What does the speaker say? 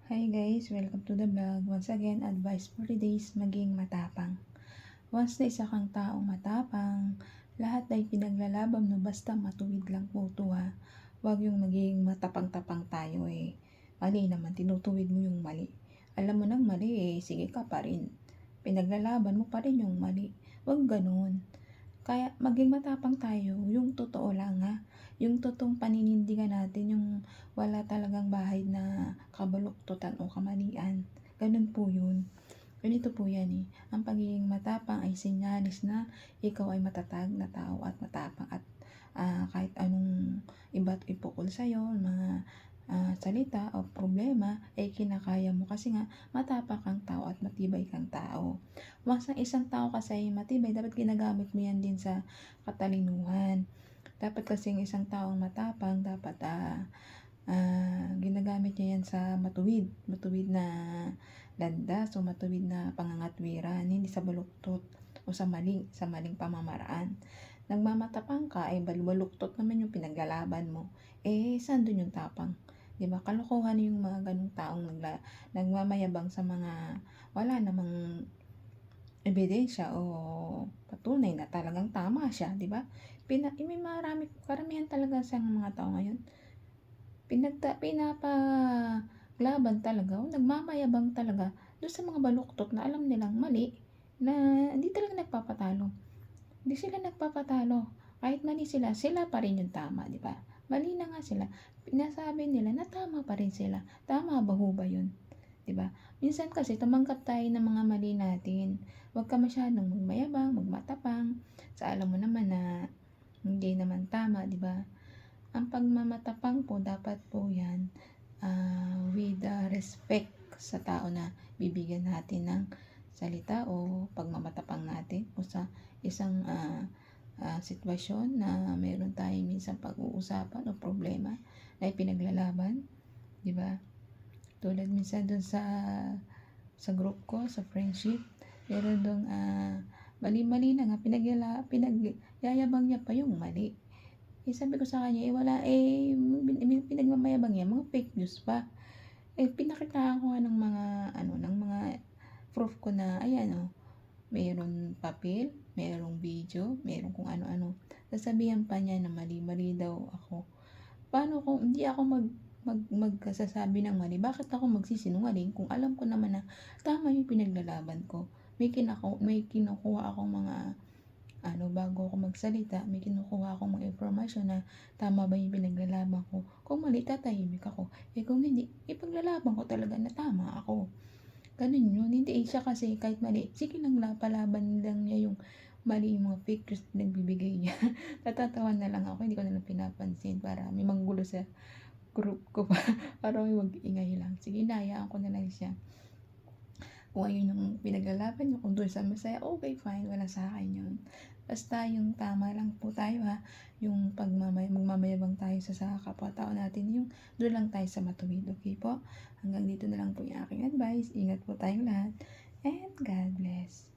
Hi guys, welcome to the vlog. Once again, advice for today's maging matapang. Once na isa kang taong matapang, lahat ay pinaglalaban mo basta matuwid lang po ito ha. Huwag yung maging matapang-tapang tayo eh. Mali naman, tinutuwid mo yung mali. Alam mo nang mali eh, sige ka pa rin. Pinaglalaban mo pa rin yung mali. Huwag ganun. Kaya maging matapang tayo, yung totoo lang ha. Yung totoong paninindigan natin, yung wala talagang bahid na kabaluktutan o kamalian. Ganun po yun. Ganito po yan eh. Ang pagiging matapang ay sinyalis na ikaw ay matatag na tao at matapang at kahit anong iba't ipukol sa'yo, mga salita o problema ay kinakaya mo kasi nga matapang kang tao at matibay kang tao. Once ang isang tao kasi ay matibay, dapat ginagamit mo yan din sa katalinuhan. Dapat kasi ang isang taong matapang, dapat ginagamit niya yan sa matuwid na landas o matuwid na pangangatwiran, hindi sa baluktot o sa maling pamamaraan. Nagmamatapang ka, ay baluktot naman yung pinaglalaban mo. Eh, saan dun yung tapang? Diba? Kalokohan yung mga ganong taong nagmamayabang sa mga wala namang ebidensya o patunay na talagang tama siya, di ba? May karamihan talaga sa mga tao ngayon. Pinapaglaban talaga o nagmamayabang talaga doon sa mga baluktot na alam nilang mali na hindi talaga nagpapatalo. Hindi sila nagpapatalo. Kahit mali sila, sila pa rin yung tama, di ba? Mali na nga sila. Pinasabi nila na tama pa rin sila. Tama ba ho ba yun? Di ba? Minsan kasi tumanggap tayo ng mga mali natin. Huwag ka masyadong magmayabang, magmatapang. Sa alam mo naman na hindi naman tama, di ba? Ang pagmamatapang po, dapat po yan with respect sa tao na bibigyan natin ng salita o pagmamatapang natin o sa isang sitwasyon na meron tayong minsan pag-uusapan o problema na ipinaglalaban, di ba? Tulad minsan dun sa group ko, sa friendship, meron dong mali-mali na nga, pinagyayabang niya pa yung mali. Eh, sabi ko sa kanya, wala, pinagmamayabang niya, mga fake news pa. Eh, pinakitaan ko nga ng mga proof ko na, ayan mayroon papel, mayroong video, mayroong kung ano-ano. Sasabihan pa niya na mali-mali daw ako. Paano kung hindi ako magsasabi ng mali? Bakit ako magsisinungaling kung alam ko naman na tama yung pinaglalaban ko? May kinukuha akong mga bago ako magsalita, may kinukuha akong mga informasyon na tama ba yung pinaglalaban ko. Kung mali, tatahimik ako. Eh kung hindi, ipaglalaban ko talaga na tama ako. Ganun yun. Hindi siya kasi kahit mali, sige lang palaban lang niya yung mali yung mga pictures na nagbibigay niya. Natatawa na lang ako, hindi ko na lang pinapansin para may manggulo sa group ko pa. Para may mag-ingay lang. Sige, hinayaan ko na lang siya. Kung ayun yung pinaglalaban niyo, kung doon sa masaya, okay, fine, wala sa akin yun. Basta yung tama lang po tayo ha, yung magmamayabang tayo sa kapwa-tao natin, yung doon lang tayo sa matuwid, okay po? Hanggang dito na lang po yung aking advice. Ingat po tayong lahat, and God bless.